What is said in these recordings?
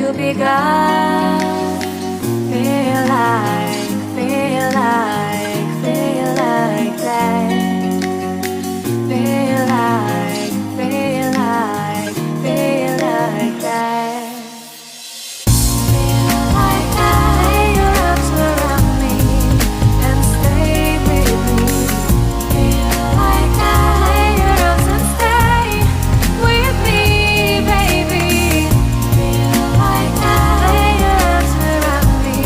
to be gone. Feel like that. Feel like that. Feel like that. Lay your arms around me and stay with me. Feel like that. Lay your arms and stay with me, baby. Feel like that. Lay your arms around me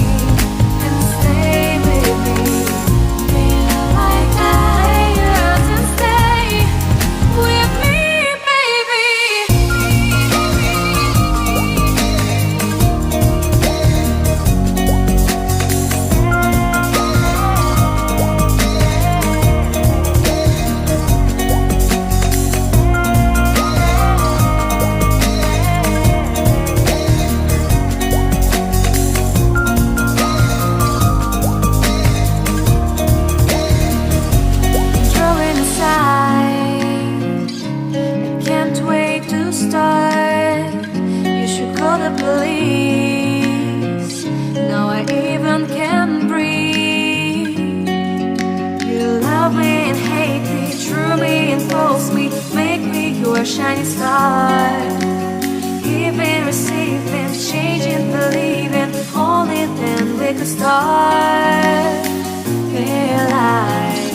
and stay with me. Feel like that. Lay your arms and stay with me, baby. Throwing aside, I can't wait to start. You should call the police. Now I even can breathe. You love me and hate me, true me and false me, make me your shining star. Giving, receiving, changing, believing, only then we could start. Feel like